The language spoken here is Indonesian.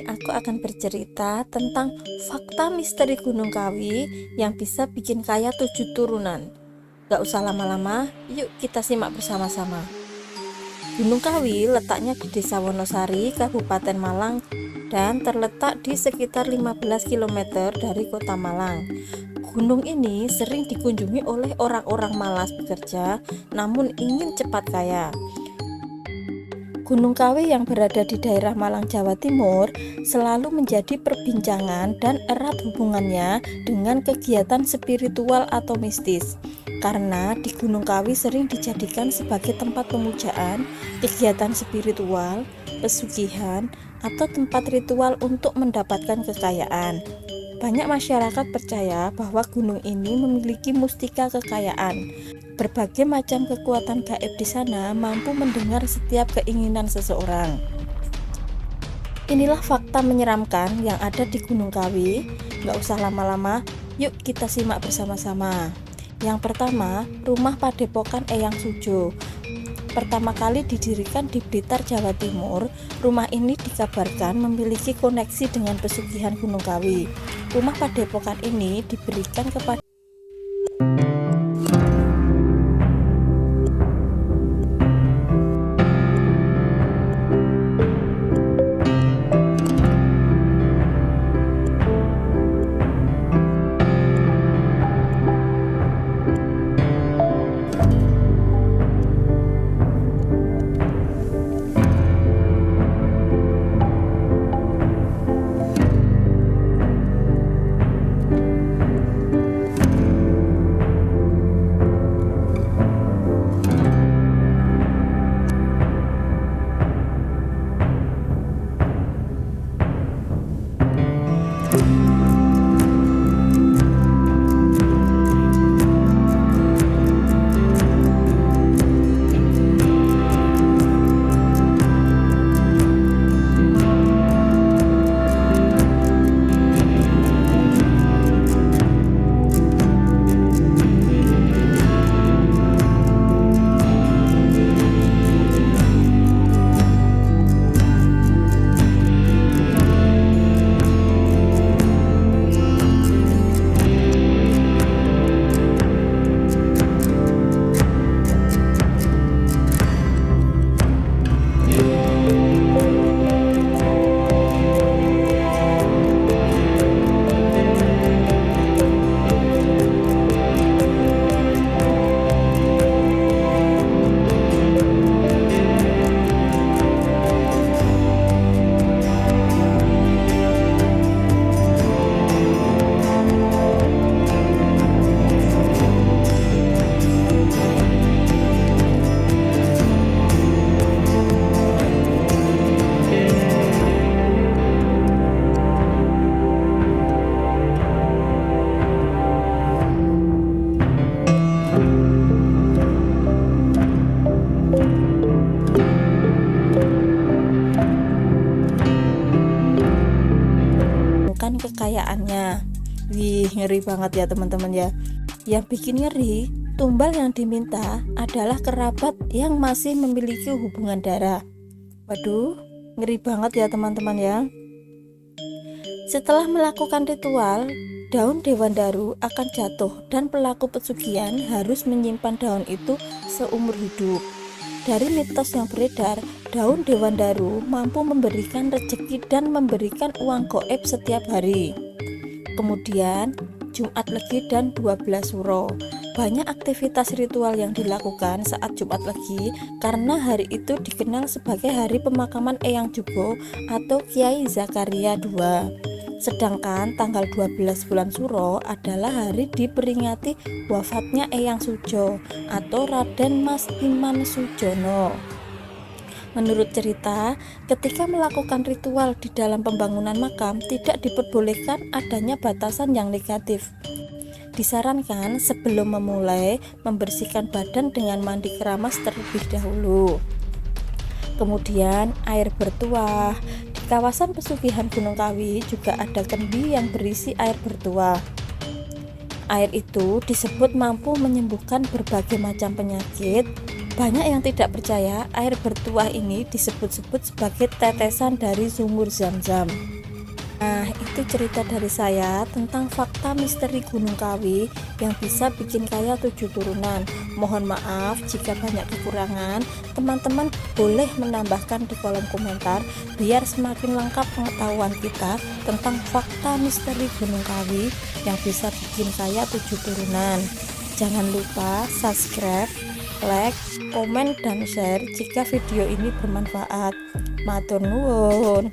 aku akan bercerita tentang fakta misteri Gunung Kawi yang bisa bikin kaya 7 turunan. Gak usah lama-lama, yuk kita simak bersama-sama. Gunung Kawi letaknya di Desa Wonosari, Kabupaten Malang, dan terletak di sekitar 15 km dari kota Malang. Gunung ini sering dikunjungi oleh orang-orang malas bekerja namun ingin cepat kaya. Gunung Kawi yang berada di daerah Malang, Jawa Timur selalu menjadi perbincangan dan erat hubungannya dengan kegiatan spiritual atau mistis. Karena di Gunung Kawi sering dijadikan sebagai tempat pemujaan, kegiatan spiritual, pesugihan, atau tempat ritual untuk mendapatkan kekayaan. Banyak masyarakat percaya bahwa gunung ini memiliki mustika kekayaan. Berbagai macam kekuatan gaib di sana mampu mendengar setiap keinginan seseorang. Inilah fakta menyeramkan yang ada di Gunung Kawi. Gak usah lama-lama, yuk kita simak bersama-sama. Yang pertama, rumah Padepokan Eyang Sujo. Pertama kali didirikan di Blitar, Jawa Timur, rumah ini dikabarkan memiliki koneksi dengan pesugihan Gunung Kawi. Rumah Padepokan ini diberikan kepada kekayaannya. Wih, ngeri banget ya teman-teman ya. Yang bikin ngeri, tumbal yang diminta adalah kerabat yang masih memiliki hubungan darah. Waduh, ngeri banget ya teman-teman ya. Setelah melakukan ritual, daun dewandaru akan jatuh dan pelaku pesugihan harus menyimpan daun itu seumur hidup. Dari mitos yang beredar, daun dewandaru mampu memberikan rezeki dan memberikan uang gaib setiap hari. Kemudian, Jumat Legi dan 12 Suro. Banyak aktivitas ritual yang dilakukan saat Jumat Legi karena hari itu dikenal sebagai hari pemakaman Eyang Jubo atau Kiai Zakaria II. Sedangkan tanggal 12 bulan Suro adalah hari diperingati wafatnya Eyang Sujo atau Raden Mas Iman Sujono. Menurut cerita, ketika melakukan ritual di dalam pembangunan makam tidak diperbolehkan adanya batasan yang negatif. Disarankan sebelum memulai membersihkan badan dengan mandi keramas terlebih dahulu. Kemudian air bertuah. Di kawasan pesugihan Gunung Kawi juga ada kendi yang berisi air bertuah. Air itu disebut mampu menyembuhkan berbagai macam penyakit. Banyak yang tidak percaya air bertuah ini disebut-sebut sebagai tetesan dari sumur Zam-Zam. Nah, itu cerita dari saya tentang fakta misteri Gunung Kawi yang bisa bikin kaya 7 turunan. Mohon maaf jika banyak kekurangan. Teman-teman boleh menambahkan di kolom komentar biar semakin lengkap pengetahuan kita tentang fakta misteri Gunung Kawi yang bisa bikin kaya 7 turunan. Jangan lupa subscribe, like, komen, dan share jika video ini bermanfaat. Matur nuwun.